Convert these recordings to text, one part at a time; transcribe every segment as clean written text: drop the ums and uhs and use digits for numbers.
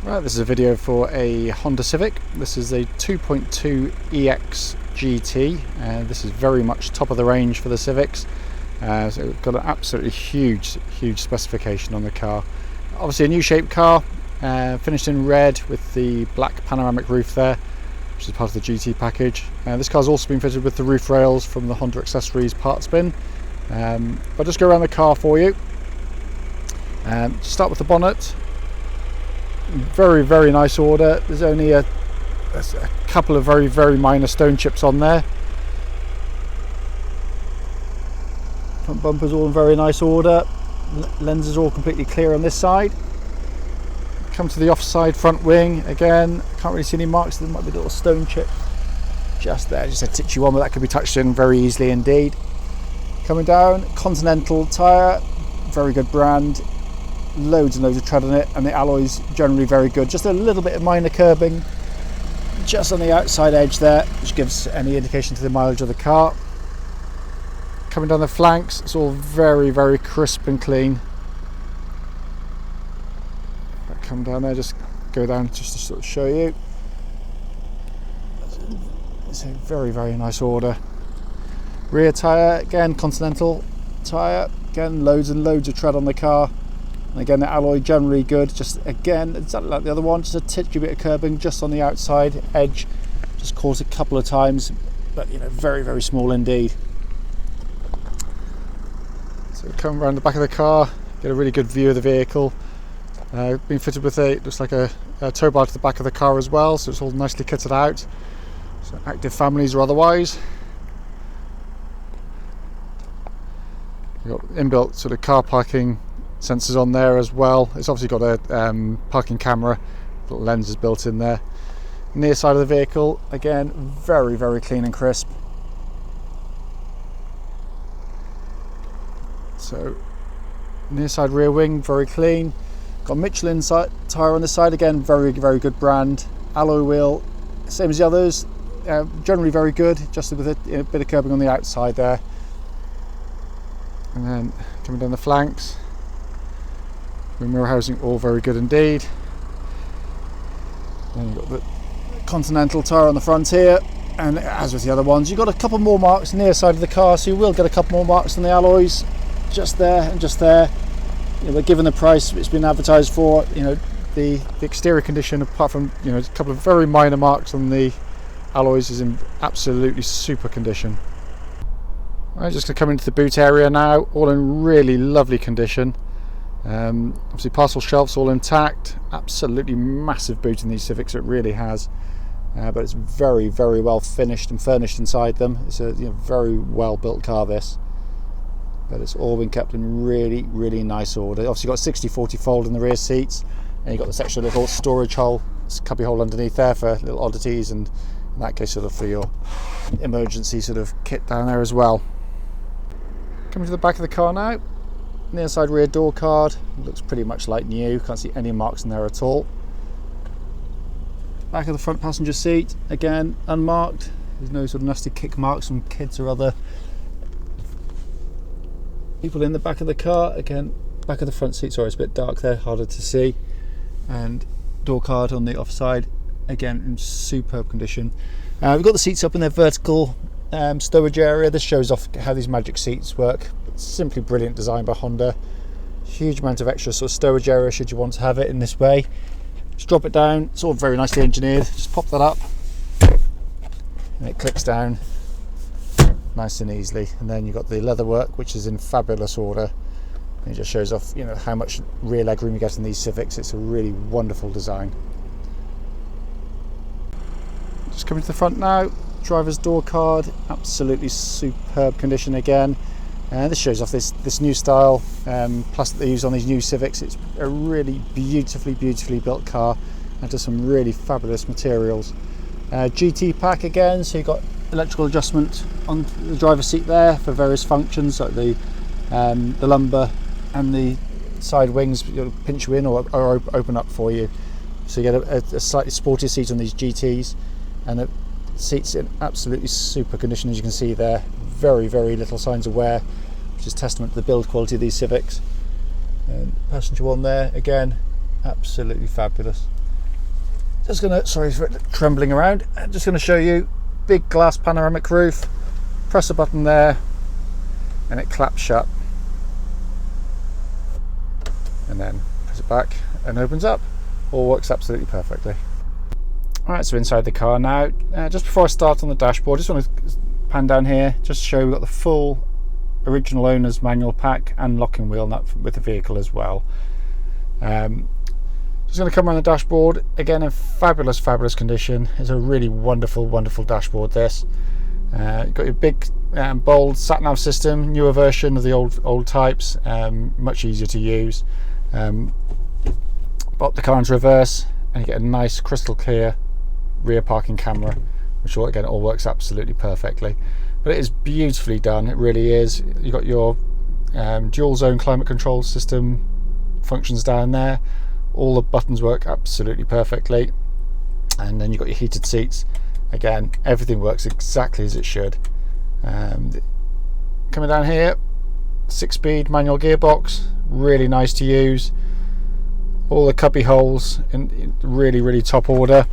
Right, this is a video for a Honda Civic. This is a 2.2 EX GT, and this is very much top of the range for the Civics. So we've got an absolutely huge specification on the car. Obviously a new shape car, finished in red with the black panoramic roof there, which is part of the GT package. This car's also been fitted with the roof rails from the Honda Accessories parts bin. I'll just go around the car for you. Start with the bonnet. Very nice order. There's only a couple of very minor stone chips on there. Front bumper's all in very nice order. Lenses are all completely clear on this side. Come to the offside front wing again. Can't really see any marks. There might be a little stone chip just there, just a titchy one, but that could be touched in very easily indeed. Coming down, Continental tyre, very good brand. Loads and loads of tread on it, and the alloy's generally very good. Just a little bit of minor curbing just on the outside edge there, which gives any indication to the mileage of the car. Coming down the flanks, it's all very crisp and clean. Come down there, just go down just to sort of show you. It's a very nice order. Rear tyre, again Continental tyre, again loads and loads of tread on the car. And again, the alloy generally good. Just again, exactly like the other one, just a titchy bit of curbing just on the outside edge. Just caused a couple of times, but you know, very small indeed. So come around the back of the car, get a really good view of the vehicle. Been fitted with looks like a tow bar to the back of the car as well, so it's all nicely kitted out. So active families or otherwise. You've got inbuilt sort of car parking sensors on there as well. It's obviously got a parking camera, little lenses built in there. Near side of the vehicle, again, very clean and crisp. So near side rear wing, very clean. Got Michelin tyre on the side, again, very good brand. Alloy wheel, same as the others, generally very good, just with a bit of curbing on the outside there. And then coming down the flanks, mirror housing, all very good indeed. Then you've got the Continental tyre on the front here, and as with the other ones, you've got a couple more marks near side of the car, so you will get a couple more marks on the alloys, just there and just there. You know, given the price it's been advertised for, you know, the exterior condition, apart from, you know, a couple of very minor marks on the alloys, is in absolutely super condition. I'm just going to come into the boot area now, all in really lovely condition. Obviously parcel shelves all intact, absolutely massive boot in these Civics, it really has, but it's very well finished and furnished inside them. It's a very well built car this, but it's all been kept in really nice order. Obviously got 60/40 fold in the rear seats, and you've got this extra little storage hole, cubby hole underneath there for little oddities, and in that case sort of for your emergency sort of kit down there as well. Coming to the back of the car now. Near side rear door card, looks pretty much like new, can't see any marks in there at all. Back of the front passenger seat, again unmarked, there's no sort of nasty kick marks from kids or other people in the back of the car. Again, back of the front seat, sorry it's a bit dark there, harder to see, and door card on the offside, again in superb condition. We've got the seats up in their vertical stowage area. This shows off how these magic seats work. Simply brilliant design by Honda. Huge amount of extra sort of stowage area should you want to have it in this way. Just drop it down, it's all very nicely engineered. Just pop that up and it clicks down nice and easily, and then you've got the leather work, which is in fabulous order, and it just shows off, you know, how much rear leg room you get in these Civics. It's a really wonderful design. Just coming to the front now, driver's door card, absolutely superb condition again. This shows off this new style plastic they use on these new Civics. It's a really beautifully built car, and to some really fabulous materials. GT pack again, so you've got electrical adjustment on the driver's seat there for various functions, like the lumbar and the side wings, you'll pinch you in or open up for you. So you get a slightly sportier seat on these GTs, and the seats in absolutely super condition, as you can see there. Very little signs of wear, which is testament to the build quality of these Civics. And passenger one there, again, absolutely fabulous. Just gonna, sorry for it trembling around, I'm just gonna show you big glass panoramic roof. Press a button there and it claps shut, and then press it back and opens up. All works absolutely perfectly. Alright, so inside the car now. Just before I start on the dashboard, just want to pan down here just to show we've got the full original owner's manual pack and locking wheel nut with the vehicle as well. Just going to come around the dashboard, again in fabulous condition. It's a really wonderful dashboard this. You've got your big bold sat nav system, newer version of the old types, much easier to use. Pop the car into reverse and you get a nice crystal clear rear parking camera, which again all works absolutely perfectly. But it is beautifully done, it really is. You've got your dual zone climate control system functions down there. All the buttons work absolutely perfectly, and then you've got your heated seats. Again, everything works exactly as it should. Coming down here, 6-speed manual gearbox, really nice to use. All the cubby holes in really top order,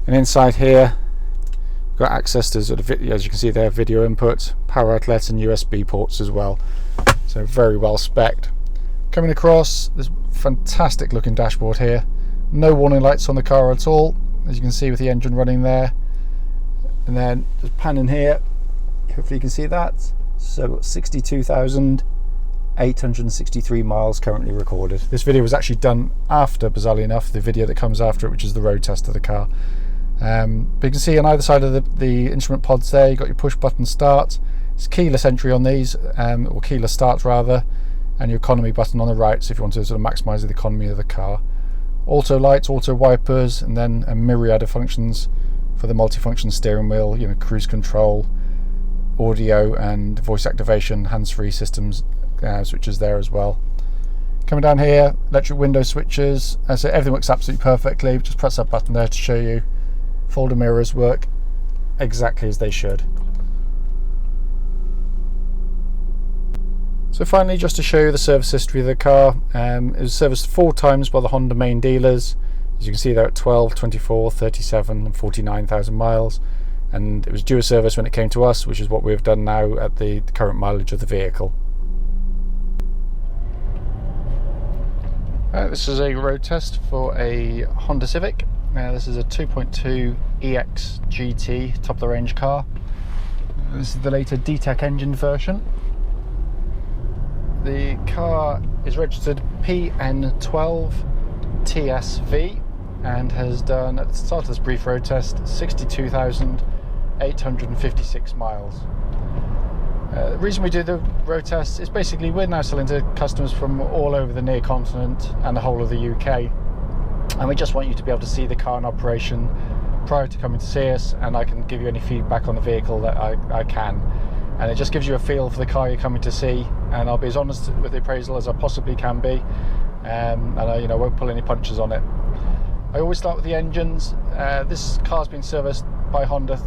and inside here you've got access to sort of, as you can see there, video input, power outlets and USB ports as well. So very well spec'd. Coming across, this fantastic looking dashboard here. No warning lights on the car at all, as you can see with the engine running there. And then just panning here, hopefully you can see that. So 62,863 miles currently recorded. This video was actually done after, bizarrely enough, the video that comes after it, which is the road test of the car. But you can see on either side of the instrument pods there, you've got your push button start. It's keyless entry on these, or keyless start rather, and your economy button on the right, so if you want to sort of maximise the economy of the car. Auto lights, auto wipers, and then a myriad of functions for the multifunction steering wheel, you know, cruise control, audio and voice activation, hands-free systems, switches there as well. Coming down here, electric window switches, so everything works absolutely perfectly. Just press that button there to show you. Folder mirrors work exactly as they should. So finally, just to show you the service history of the car, it was serviced 4 times by the Honda main dealers. As you can see there at 12, 24, 37 and 49,000 miles, and it was due a service when it came to us, which is what we've done now at the current mileage of the vehicle. This is a road test for a Honda Civic. This is a 2.2 EX GT top of the range car. This is the later DTEC engine version. The car is registered PN12TSV and has done, at the start of this brief road test, 62,856 miles. The reason we do the road test is basically we're now selling to customers from all over the near continent and the whole of the UK, and we just want you to be able to see the car in operation prior to coming to see us, and I can give you any feedback on the vehicle that I can. And it just gives you a feel for the car you're coming to see, and I'll be as honest with the appraisal as I possibly can be, and I won't pull any punches on it. I always start with the engines. This car's been serviced by Honda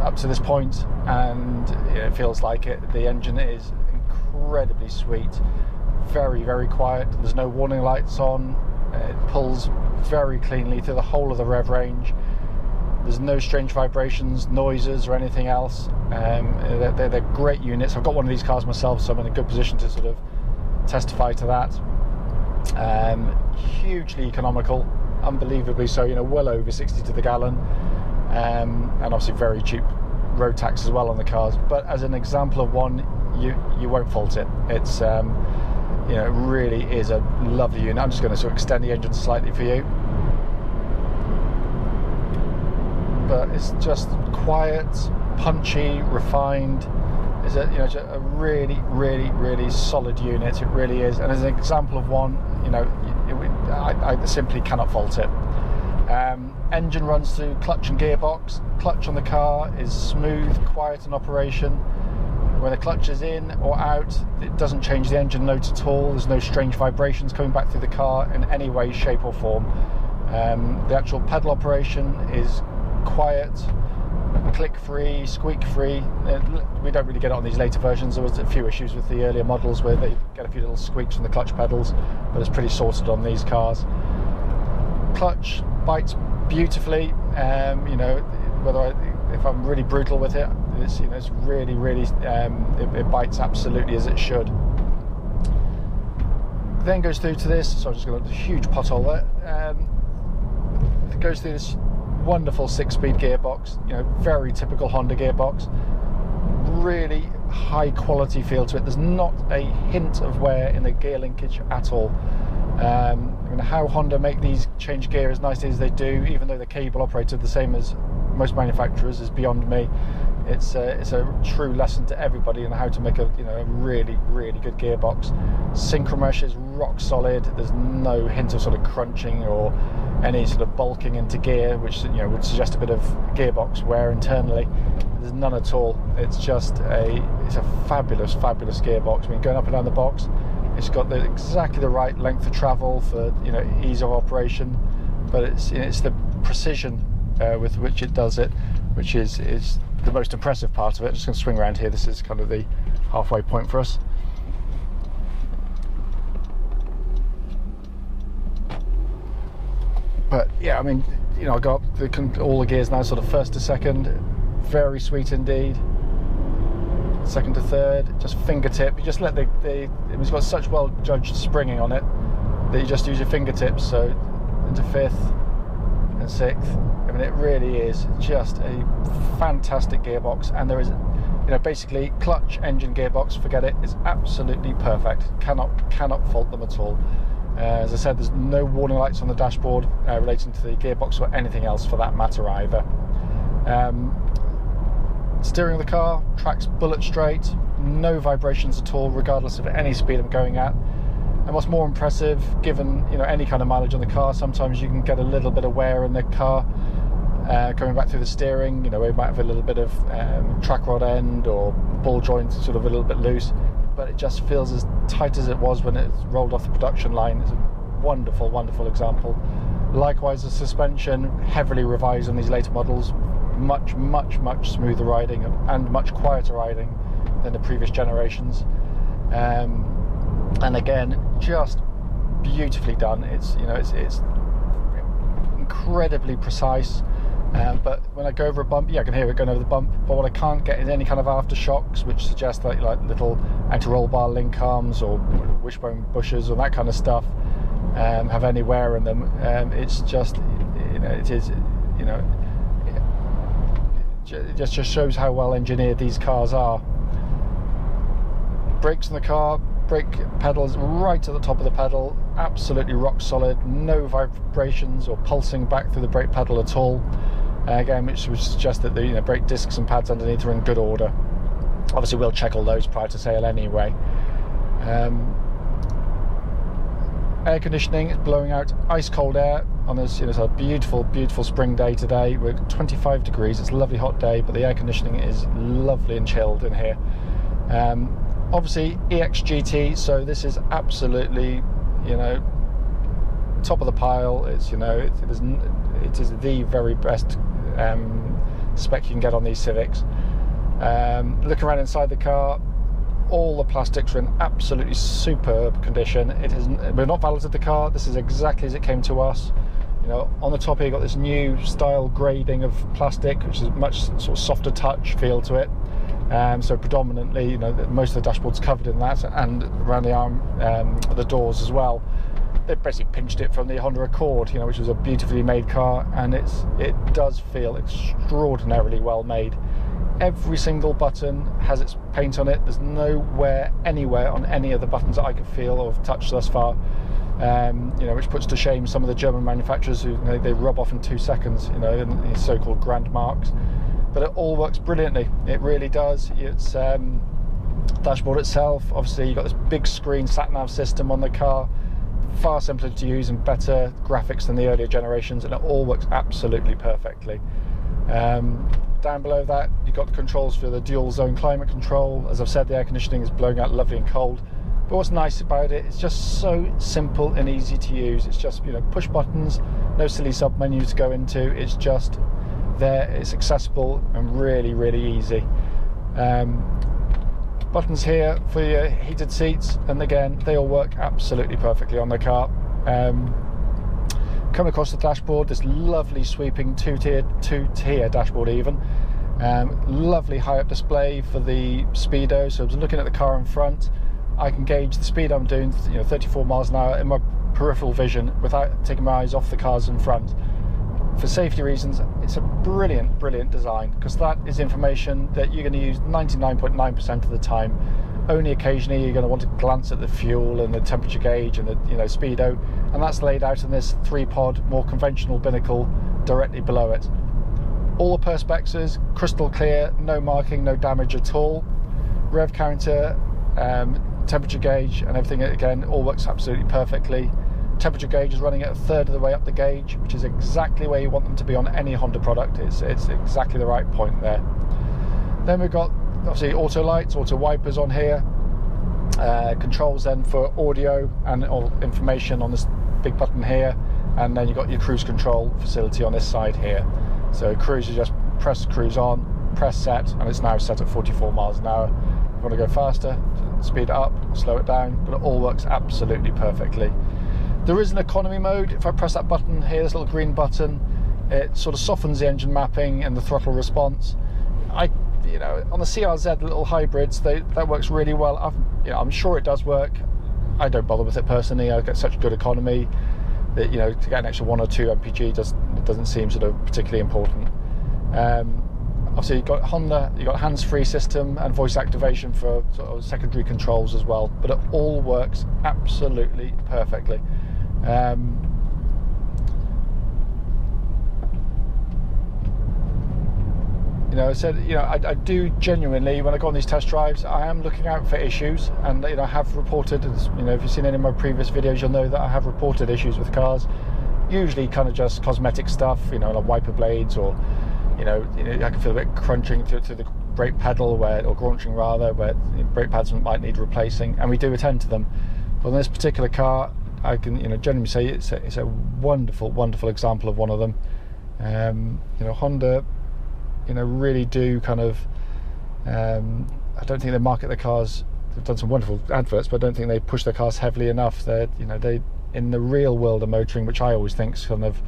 up to this point, and it feels like it. The engine is incredibly sweet, very quiet. There's no warning lights on. It pulls very cleanly through the whole of the rev range. There's no strange vibrations, noises or anything else. They're great units. I've got one of these cars myself, so I'm in a good position to sort of testify to that. Hugely economical, unbelievably so, well over 60 to the gallon, and obviously very cheap road tax as well on the cars. But as an example of one, you won't fault it. It's it really is a lovely unit. I'm just going to sort of extend the engine slightly for you. But it's just quiet, punchy, refined. It's a really solid unit. It really is. And as an example of one, I simply cannot fault it. Engine runs through clutch and gearbox. Clutch on the car is smooth, quiet in operation. When the clutch is in or out, it doesn't change the engine note at all. There's no strange vibrations coming back through the car in any way, shape or form. The actual pedal operation is quiet, click-free, squeak-free. We don't really get it on these later versions. There was a few issues with the earlier models where they get a few little squeaks from the clutch pedals, but it's pretty sorted on these cars. Clutch bites beautifully. You know, if I'm really brutal with it, it's, you know, it's really it bites absolutely as it should. Then goes through to this, so I'm just going to a huge pothole there. It goes through this wonderful 6-speed gearbox, you know, very typical Honda gearbox. Really high quality feel to it. There's not a hint of wear in the gear linkage at all. I mean, how Honda make these change gear as nicely as they do, even though the cable operated the same as most manufacturers, is beyond me. It's a true lesson to everybody on how to make a, you know, a really good gearbox. Synchromesh is rock solid. There's no hint of sort of crunching or any sort of bulking into gear, which, you know, would suggest a bit of gearbox wear internally. There's none at all. It's just it's a fabulous gearbox. I mean, going up and down the box, it's got exactly the right length of travel for, you know, ease of operation, but it's the precision with which it does it, which is the most impressive part of it. Just going to swing around here. This is kind of the halfway point for us. But yeah, I mean, you know, I got all the gears now, sort of first to second, very sweet indeed. Second to third, just fingertip. You just let it's got such well judged springing on it that you just use your fingertips. So into fifth and sixth. I mean, it really is just a fantastic gearbox, and there is, you know, basically clutch, engine, gearbox, forget it. It's absolutely perfect. Cannot fault them at all. As I said, there's no warning lights on the dashboard relating to the gearbox or anything else for that matter either. Steering of the car tracks bullet straight, no vibrations at all, regardless of any speed I'm going at. And what's more impressive, given, you know, any kind of mileage on the car, sometimes you can get a little bit of wear in the car coming back through the steering. You know, we might have a little bit of track rod end or ball joint sort of a little bit loose, but it just feels as tight as it was when it rolled off the production line. It's a wonderful example. Likewise, the suspension, heavily revised on these later models, much smoother riding and much quieter riding than the previous generations. And again, just beautifully done. It's, you know, it's incredibly precise. But when I go over a bump, yeah, I can hear it going over the bump. But what I can't get is any kind of aftershocks, which suggest that, like little anti-roll bar link arms or wishbone bushes or that kind of stuff have any wear in them. It's just, you know, it is, you know, it just shows how well engineered these cars are. Brakes on the car, brake pedals right at the top of the pedal, absolutely rock solid, no vibrations or pulsing back through the brake pedal at all. Again, which would suggest that the, you know, brake discs and pads underneath are in good order. Obviously, we'll check all those prior to sale anyway. Air conditioning is blowing out ice cold air on this, you know, it's a beautiful spring day today. We're 25 degrees. It's a lovely hot day, but the air conditioning is lovely and chilled in here. Obviously EXGT, so this is absolutely, you know, top of the pile. It's, you know, it is the very best spec you can get on these Civics. Look around inside the car, all the plastics are in absolutely superb condition. We've not valeted the car. This is exactly as it came to us. You know, on the top here, you've got this new style grading of plastic, which is much sort of softer touch feel to it. So predominantly, you know, most of the dashboard's covered in that, and around the arm, the doors as well. They basically pinched it from the Honda Accord, you know, which was a beautifully made car, and it does feel extraordinarily well made. Every single button has its paint on it. There's no wear anywhere on any of the buttons that I could feel or have touched thus far. You know, which puts to shame some of the German manufacturers who, you know, they rub off in 2 seconds, you know, in these so-called grand marks. But it all works brilliantly. It really does. It's dashboard itself. Obviously, you've got this big screen sat-nav system on the car, far simpler to use and better graphics than the earlier generations, and it all works absolutely perfectly. Down below that, you've got the controls for the dual zone climate control. As I've said, the air conditioning is blowing out lovely and cold. But what's nice about it, it's just so simple and easy to use. It's just, you know, push buttons, no silly sub menus to go into. It's just there, it's accessible and really easy. Buttons here for your heated seats, and again, they all work absolutely perfectly on the car. Come across the dashboard, this lovely sweeping two-tier dashboard even. Lovely high up display for the speedo, so I was looking at the car in front, I can gauge the speed I'm doing, 34 miles an hour in my peripheral vision without taking my eyes off the cars in front. For safety reasons, it's a brilliant design, because that is information that you're going to use 99.9% of the time. Only occasionally you're going to want to glance at the fuel and the temperature gauge and the speedo, and that's laid out in this 3-pod, more conventional binnacle directly below it. All the Perspex crystal clear, no marking, no damage at all. Rev counter, temperature gauge and everything, again, all works absolutely perfectly. Temperature gauge is running at 1/3 of the way up the gauge, which is exactly where you want them to be on any Honda product. It's exactly the right point there. Then we've got obviously auto lights, auto wipers on here, controls then for audio and all information on this big button here, and then you've got your cruise control facility on this side here. So cruise, you just press cruise on, press set, and it's now set at 44 miles an hour. If you want to go faster, speed it up, slow it down, but it all works absolutely perfectly. There is an economy mode. If I press that button here, this little green button, it sort of softens the engine mapping and the throttle response. On the CRZ, the little hybrids, that works really well. I'm sure it does work. I don't bother with it personally. I get such good economy that to get an extra 1 or 2 mpg doesn't seem sort of particularly important. Obviously, you've got Honda, you've got hands-free system and voice activation for sort of secondary controls as well. But it all works absolutely perfectly. I do genuinely, when I go on these test drives, I am looking out for issues, and I have reported, if you've seen any of my previous videos, you'll know that I have reported issues with cars, usually kind of just cosmetic stuff, like wiper blades, or I can feel a bit crunching to the brake pedal, or graunching rather, where brake pads might need replacing, and we do attend to them. But on this particular car, I can generally say it's a wonderful example of one of them. Honda really do kind of, I don't think they market their cars. They've done some wonderful adverts, but I don't think they push their cars heavily enough. They in the real world of motoring, which I always think is kind of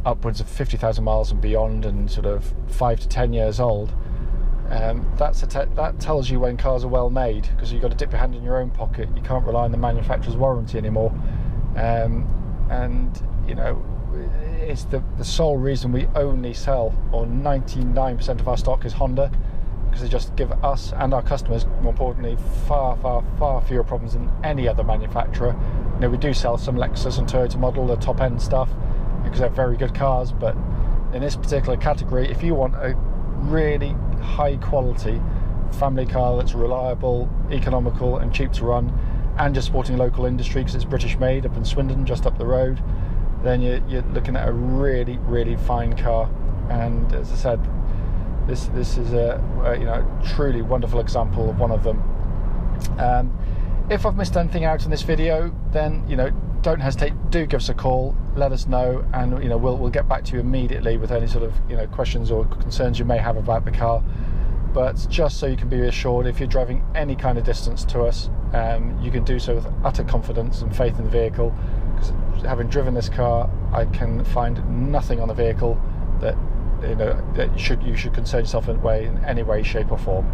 upwards of 50,000 miles and beyond, and sort of 5 to 10 years old. That tells you when cars are well made, because you've got to dip your hand in your own pocket. You can't rely on the manufacturer's warranty anymore, it's the sole reason we only sell, or 99% of our stock is Honda, because they just give us and our customers, more importantly, far fewer problems than any other manufacturer. We do sell some Lexus and Toyota model, the top end stuff, because they're very good cars, but in this particular category, if you want a really high quality family car that's reliable, economical and cheap to run, and just supporting local industry because it's British made up in Swindon, just up the road, then you're looking at a really fine car. And as I said, this is a truly wonderful example of one of them. If I've missed anything out in this video, then don't hesitate, do give us a call, let us know, and we'll get back to you immediately with any sort of questions or concerns you may have about the car. But just so you can be reassured, if you're driving any kind of distance to us, you can do so with utter confidence and faith in the vehicle, because having driven this car, I can find nothing on the vehicle that you should concern yourself in any way, shape or form.